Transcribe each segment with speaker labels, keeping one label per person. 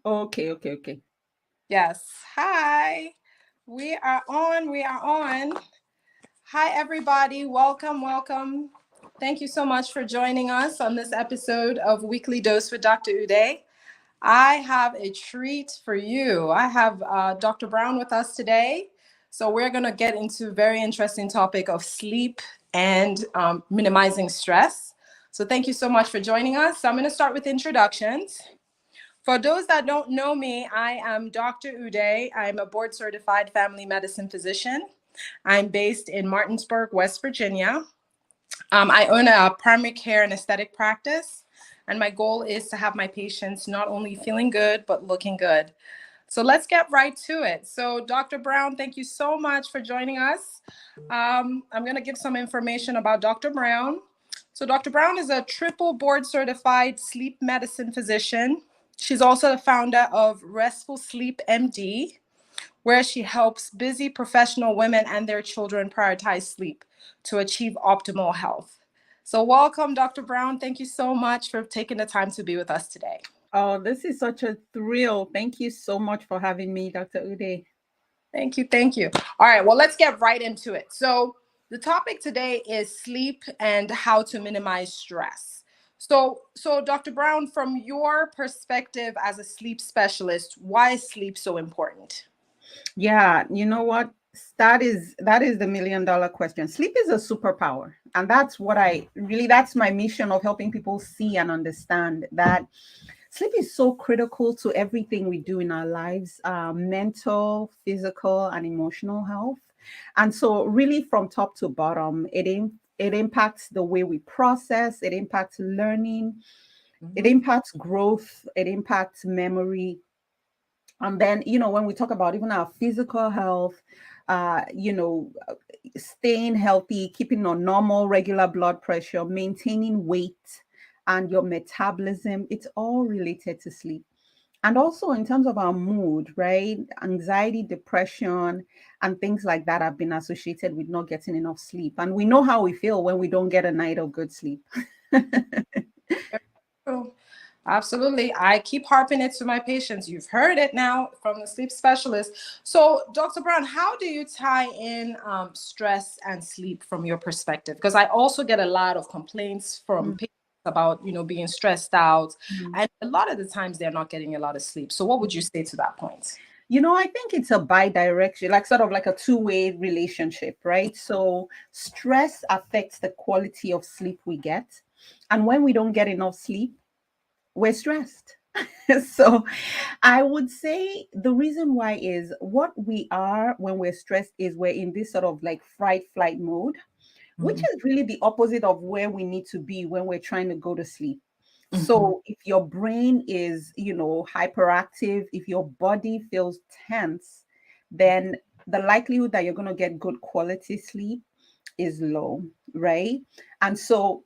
Speaker 1: Okay, okay, okay.
Speaker 2: Yes. Hi. We are on. We are on. Hi, everybody. Welcome, welcome. Thank you so much for joining us on this episode of Weekly Dose with Dr. Uday. I have a treat for you. I have Dr. Brown with us today. So we're going to get into a very interesting topic of sleep and minimizing stress. So thank you so much for joining us. So I'm going to start with introductions. For those that don't know me, I am Dr. Uday. I'm a board certified family medicine physician. I'm based in Martinsburg, West Virginia. I own a primary care and aesthetic practice, and my goal is to have my patients not only feeling good, but looking good. So let's get right to it. So, Dr. Brown, thank you so much for joining us. I'm going to give some information about Dr. Brown. So, Dr. Brown is a triple board certified sleep medicine physician. She's also the founder of Restful Sleep MD, where she helps busy professional women and their children prioritize sleep to achieve optimal health. So, welcome, Dr. Brown. Thank you so much for taking the time to be with us today.
Speaker 1: Oh, this is such a thrill. Thank you so much for having me, Dr. Uday.
Speaker 2: Thank you. Thank you. All right. Well, let's get right into it. So, the topic today is sleep and how to minimize stress. So Dr. Brown, from your perspective as a sleep specialist, why is sleep so important?
Speaker 1: Yeah, you know what? That is the $1 million question. Sleep is a superpower. And that's what that's my mission of helping people see and understand that sleep is so critical to everything we do in our lives, mental, physical, and emotional health. And so, really, from top to bottom, it impacts the way we process, it impacts learning, it
Speaker 2: Mhm.
Speaker 1: impacts growth, it impacts memory. And then, when we talk about even our physical health, staying healthy, keeping a normal, regular blood pressure, maintaining weight, and your metabolism, it's all related to sleep. And also in terms of our mood, right? Anxiety, depression, and things like that have been associated with not getting enough sleep. And we know how we feel when we don't get a night of good sleep.
Speaker 2: True. Absolutely. I keep harping it to my patients. You've heard it now from the sleep specialist. So, Dr. Brown, how do you tie in stress and sleep from your perspective? Because I also get a lot of complaints from patients about, being stressed out.
Speaker 1: Mhm.
Speaker 2: And a lot of the times they're not getting a lot of sleep. So, what would you say to that point?
Speaker 1: I think it's a bi-direction, like sort of like a two-way relationship, right? So stress affects the quality of sleep we get. And when we don't get enough sleep, we're stressed. So I would say the reason why is what we are when we're stressed is we're in this sort of like fight flight mode, which
Speaker 2: Mhm.
Speaker 1: is really the opposite of where we need to be when we're trying to go to sleep.
Speaker 2: Mhm.
Speaker 1: So if your brain is, hyperactive, if your body feels tense, then the likelihood that you're going to get good quality sleep is low, right? And so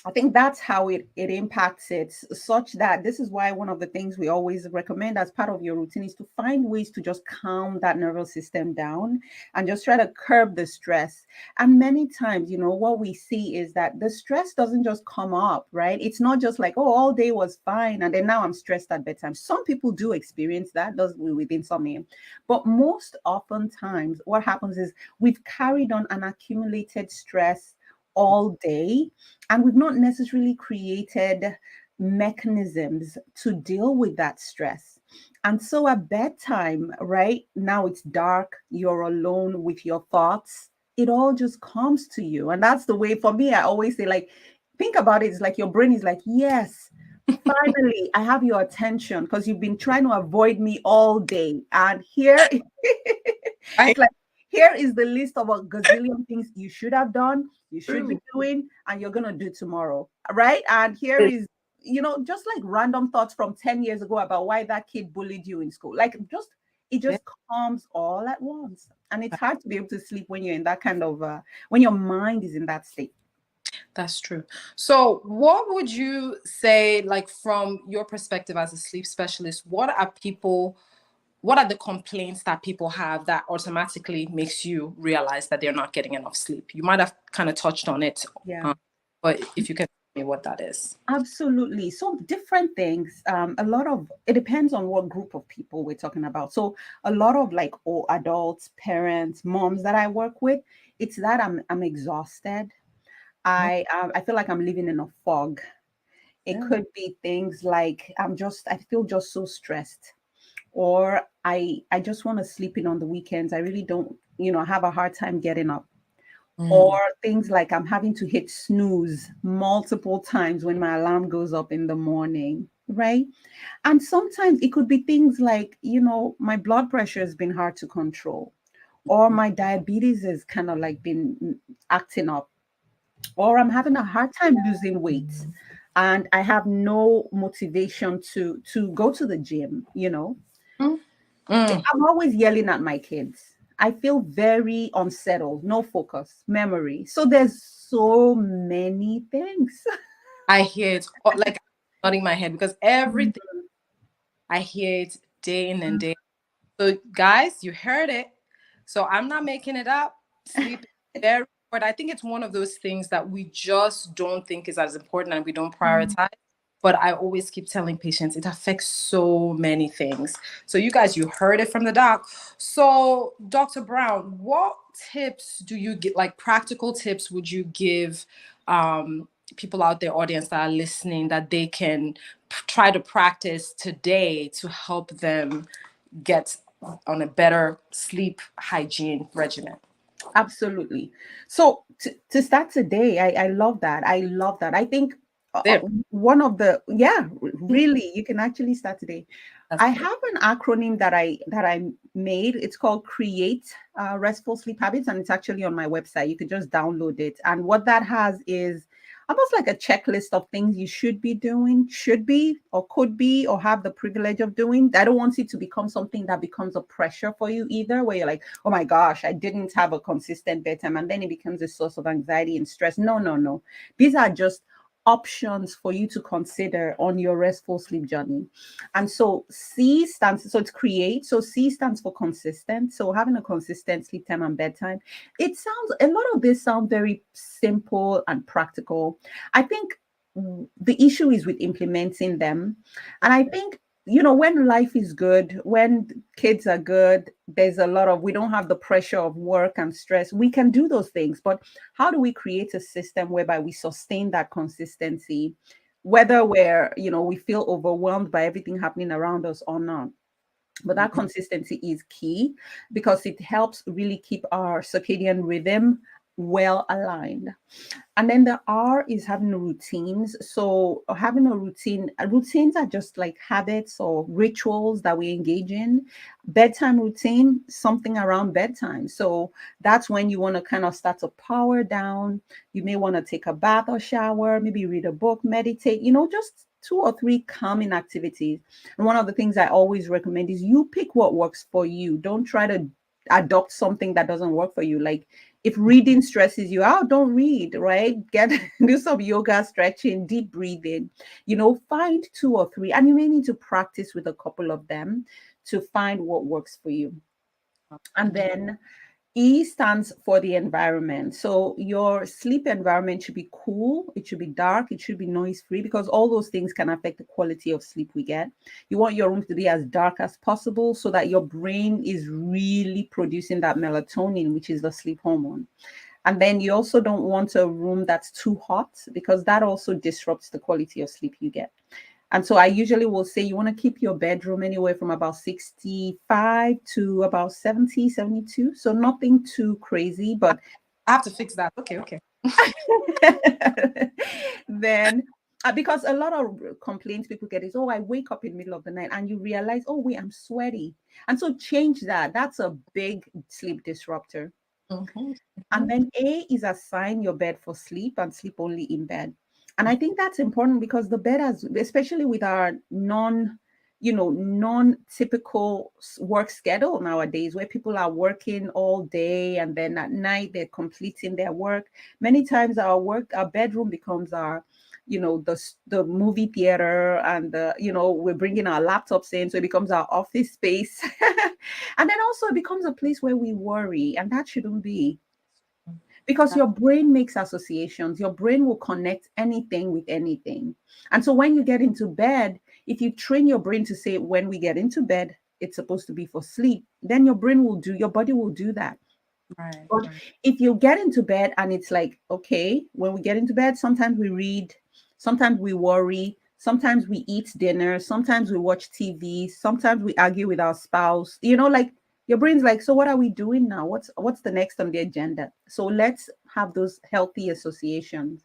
Speaker 1: I think that's how it impacts it, such that this is why one of the things we always recommend as part of your routine is to find ways to just calm that nervous system down and just try to curb the stress. And many times, what we see is that the stress doesn't just come up, right? It's not just like, oh, all day was fine and then now I'm stressed at bedtime. Some people do experience that, does with insomnia. But most often times, what happens is we've carried on an accumulated stress all day and we've not necessarily created mechanisms to deal with that stress. And so at bedtime, right now it's dark, you're alone with your thoughts, it all just comes to you. And that's the way for me, I always say, like, think about it. It's like your brain is like, yes, finally, I have your attention because you've been trying to avoid me all day. And here,
Speaker 2: Right.
Speaker 1: it's like, here is the list of a gazillion things you should have done, you should be
Speaker 2: True.
Speaker 1: doing, and you're going to do tomorrow. Right. And here is, just like random thoughts from 10 years ago about why that kid bullied you in school. Like, it
Speaker 2: Yeah.
Speaker 1: just comes all at once. And it's hard to be able to sleep when you're in that kind of, when your mind is in that state.
Speaker 2: That's true. So, what would you say, like from your perspective as a sleep specialist, what are the complaints that people have that automatically makes you realize that they're not getting enough sleep? You might have kind of touched on it,
Speaker 1: Yeah.
Speaker 2: um, but if you can. me what that is.
Speaker 1: Absolutely. So different things. A lot of it depends on what group of people we're talking about. So a lot of like all adults, parents, moms that I work with, it's that I'm exhausted. I feel like I'm living in a fog. It
Speaker 2: Yeah.
Speaker 1: could be things like I feel just so stressed, or I just want to sleep in on the weekends. I really don't, have a hard time getting up. Or
Speaker 2: Mm.
Speaker 1: things like I'm having to hit snooze multiple times when my alarm goes up in the morning, right? And sometimes it could be things like, my blood pressure has been hard to control, or my diabetes has kind of like been acting up, or I'm having a hard time losing weight and I have no motivation to go to the gym.
Speaker 2: Mm. Mm.
Speaker 1: I'm always yelling at my kids. I feel very unsettled, no focus, memory. So there's so many things.
Speaker 2: I hear it like nodding my head because everything I hear it day in and day. So guys, you heard it. So I'm not making it up. Sleep is very important. I think it's one of those things that we just don't think is as important and we don't prioritize. But I always keep telling patients it affects so many things. So you guys, you heard it from the doc. So Dr. Brown, what tips do you get, like practical tips would you give people out there, audience that are listening, that they can try to practice today to help them get on a better sleep hygiene regimen?
Speaker 1: Absolutely. So to start today, I love that. I love that. I think
Speaker 2: There.
Speaker 1: one of the, yeah, really, you can actually start today.
Speaker 2: That's
Speaker 1: I
Speaker 2: good.
Speaker 1: have an acronym that I made. It's called Create Restful Sleep Habits, and it's actually on my website. You could just download it. And what that has is almost like a checklist of things you should be doing, should be, or could be, or have the privilege of doing. I don't want it to become something that becomes a pressure for you either, where you're like, oh my gosh, I didn't have a consistent bedtime, and then it becomes a source of anxiety and stress. No, no, no. These are just options for you to consider on your restful sleep journey. And so so it's create. So C stands for consistent. So having a consistent sleep time and bedtime. A lot of this sound very simple and practical. I think the issue is with implementing them. And I think, when life is good, when kids are good, we don't have the pressure of work and stress. We can do those things. But how do we create a system whereby we sustain that consistency, whether we feel overwhelmed by everything happening around us or not? But that consistency is key because it helps really keep our circadian rhythm well aligned. And then the R is having routines. So having a routine, routines are just like habits or rituals that we engage in. Bedtime routine, something around bedtime. So that's when you want to kind of start to power down. You may want to take a bath or shower, maybe read a book, meditate, just 2 or 3 calming activities. And one of the things I always recommend is you pick what works for you. Don't try to adopt something that doesn't work for you. Like if reading stresses you out, don't read, right? Do some yoga, stretching, deep breathing, find 2 or 3, and you may need to practice with a couple of them to find what works for you. And then E stands for the environment. So your sleep environment should be cool, it should be dark, it should be noise free, because all those things can affect the quality of sleep we get. You want your room to be as dark as possible so that your brain is really producing that melatonin, which is the sleep hormone. And then you also don't want a room that's too hot because that also disrupts the quality of sleep you get. And so I usually will say you want to keep your bedroom anywhere from about 65 to about 70, 72. So nothing too crazy, but
Speaker 2: I have to fix that. Okay, okay.
Speaker 1: then because a lot of complaints people get is, oh, I wake up in the middle of the night and you realize, oh, wait, I'm sweaty. And so change that. That's a big sleep disruptor. And then A is assign your bed for sleep and sleep only in bed. And I think that's important because the bed has, especially with our non-typical work schedule nowadays, where people are working all day and then at night they're completing their work. Many times our bedroom becomes our, the movie theater, and we're bringing our laptops in, so it becomes our office space. And then also it becomes a place where we worry, and that shouldn't be. because your brain makes associations. Your brain will connect anything with anything. And so when you get into bed, if you train your brain to say, when we get into bed, it's supposed to be for sleep, then your body will do that.
Speaker 2: Right.
Speaker 1: But if you get into bed and it's like, okay, when we get into bed, sometimes we read, sometimes we worry, sometimes we eat dinner, sometimes we watch TV, sometimes we argue with our spouse, like your brain's like, so what are we doing now? What's the next on the agenda? So let's have those healthy associations.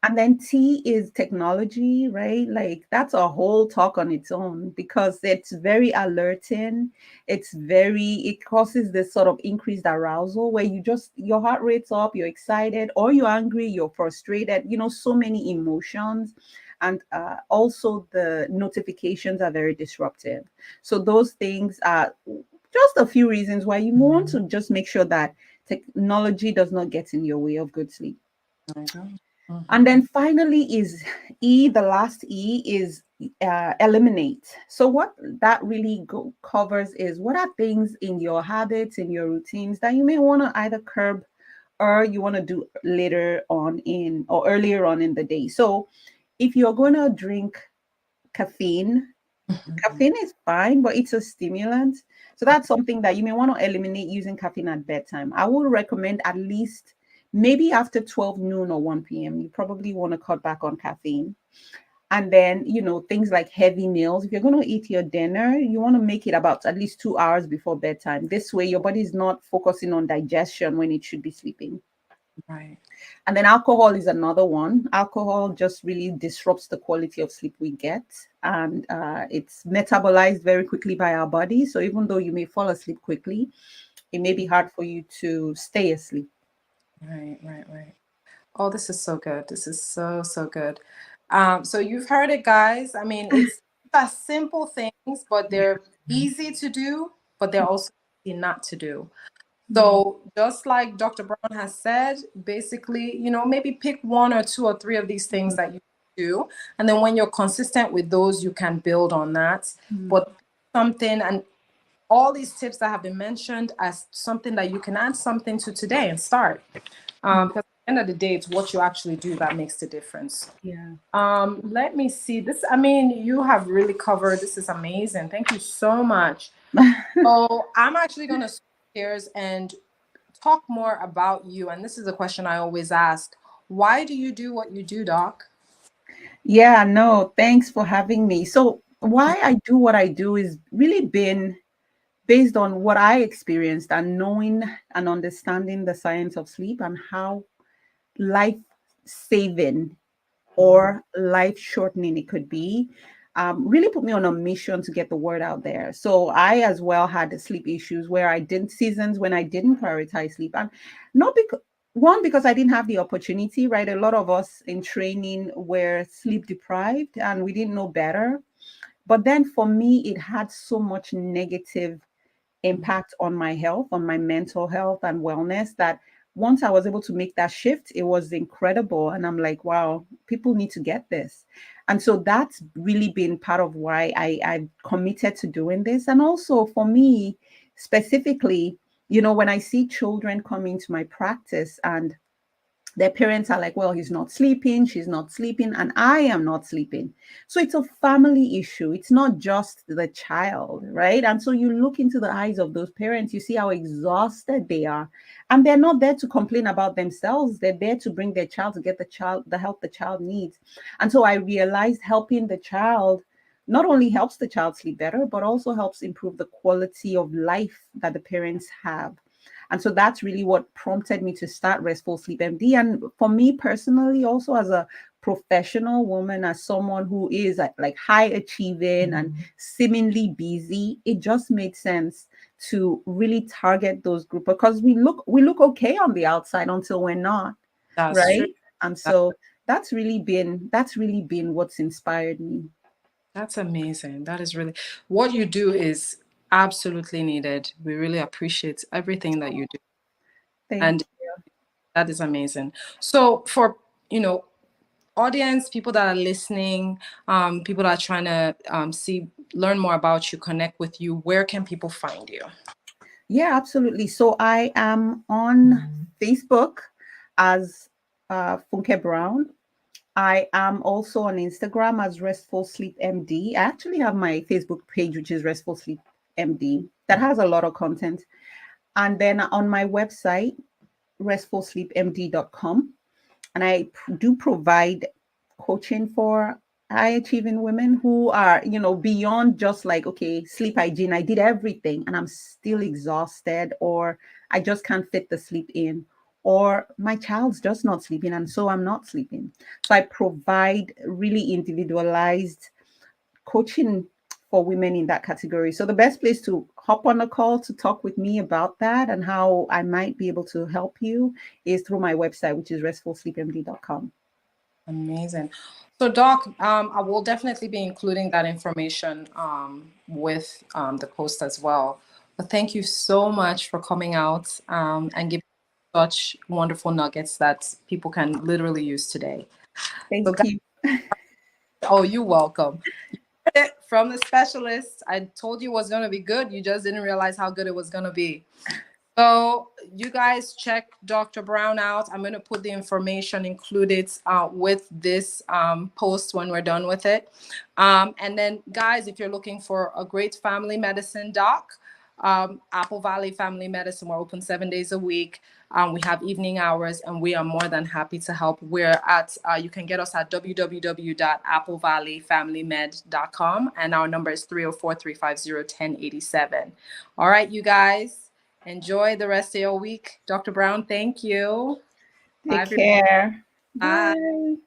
Speaker 1: And then T is technology, right? Like that's a whole talk on its own because it's very alerting. It causes this sort of increased arousal where your heart rate's up, you're excited, or you're angry, you're frustrated, so many emotions. And also the notifications are very disruptive. So those things are just a few reasons why you want to just make sure that technology does not get in your way of good sleep. And then finally is E, the last E is eliminate. So what that really covers is what are things in your habits, in your routines that you may want to either curb or you want to do later on in or earlier on in the day. So if you're going to drink caffeine, caffeine is fine, but it's a stimulant. So that's something that you may want to eliminate using caffeine at bedtime. I would recommend at least maybe after 12 noon or 1 p.m. You probably want to cut back on caffeine. And then, things like heavy meals. If you're going to eat your dinner, you want to make it about at least 2 hours before bedtime. This way, your body is not focusing on digestion when it should be sleeping.
Speaker 2: Right.
Speaker 1: And then alcohol is another one. Alcohol just really disrupts the quality of sleep we get. And it's metabolized very quickly by our body. So even though you may fall asleep quickly, it may be hard for you to stay asleep.
Speaker 2: Right. Oh, this is so good. This is so, so good. So you've heard it, guys. I mean, it's simple things, but they're easy to do, but they're also easy not to do. So just like Dr. Brown has said, basically, maybe pick one or two or three of these things that you do. And then when you're consistent with those, you can build on that. But something, and all these tips that have been mentioned as something that you can add something to today and start. Because at the end of the day, it's what you actually do that makes the difference.
Speaker 1: Yeah.
Speaker 2: Let me see this. I mean, you have really covered. This is amazing. Thank you so much. So I'm actually going to switch gears and talk more about you. And this is a question I always ask. Why do you do what you do, Doc?
Speaker 1: Yeah, no, thanks for having me. So why I do what I do is really been based on what I experienced and knowing and understanding the science of sleep and how life saving or life shortening it could be, really put me on a mission to get the word out there. So I as well had sleep issues where I didn't seasons when I didn't prioritize sleep, and not because I didn't have the opportunity, right? A lot of us in training were sleep deprived and we didn't know better. But then for me, it had so much negative impact on my health, on my mental health and wellness that once I was able to make that shift, it was incredible. And I'm like, wow, people need to get this. And so that's really been part of why I committed to doing this. And also for me, specifically, when I see children come into my practice and their parents are like, well, he's not sleeping, she's not sleeping, and I am not sleeping. So it's a family issue. It's not just the child, right? And so you look into the eyes of those parents, you see how exhausted they are. And they're not there to complain about themselves. They're there to bring their child to get the help the child needs. And so I realized helping the child not only helps the child sleep better, but also helps improve the quality of life that the parents have. And so that's really what prompted me to start Restful Sleep MD. And for me personally, also as a professional woman, as someone who is like high achieving and seemingly busy, it just made sense to really target those groups because we look okay on the outside until we're not.
Speaker 2: That's
Speaker 1: right.
Speaker 2: true.
Speaker 1: And so that's really been what's inspired me.
Speaker 2: That's amazing. That is really what you do is absolutely needed. We really appreciate everything that you do.
Speaker 1: Thank
Speaker 2: That is amazing. So for, audience, people that are listening, people that are trying to learn more about you, connect with you, where can people find you?
Speaker 1: Yeah, absolutely. So I am on Facebook as Funke Brown. I am also on Instagram as Restful Sleep MD. I actually have my Facebook page, which is Restful Sleep MD, that has a lot of content. And then on my website, restfulsleepmd.com, and I do provide coaching for high achieving women who are, beyond just like, okay, sleep hygiene. I did everything and I'm still exhausted, or I just can't fit the sleep in, or my child's just not sleeping and so I'm not sleeping. So I provide really individualized coaching for women in that category. So the best place to hop on a call to talk with me about that and how I might be able to help you is through my website, which is restfulsleepmd.com.
Speaker 2: Amazing. So, Doc, I will definitely be including that information with the post as well. But thank you so much for coming out and giving such wonderful nuggets that people can literally use today. So,
Speaker 1: Thank
Speaker 2: guys,
Speaker 1: you.
Speaker 2: oh, you're welcome. From the specialist, I told you it was going to be good. You just didn't realize how good it was going to be. So you guys check Dr. Brown out. I'm going to put the information included with this post when we're done with it. And then, guys, if you're looking for a great family medicine doc, Apple Valley Family Medicine, we're open 7 days a week. We have evening hours, and we are more than happy to help. We're at, you can get us at www.applevalleyfamilymed.com, and our number is 304-350-1087. All right, you guys. Enjoy the rest of your week. Dr. Brown, thank you.
Speaker 1: Take care.
Speaker 2: Bye.
Speaker 1: Bye.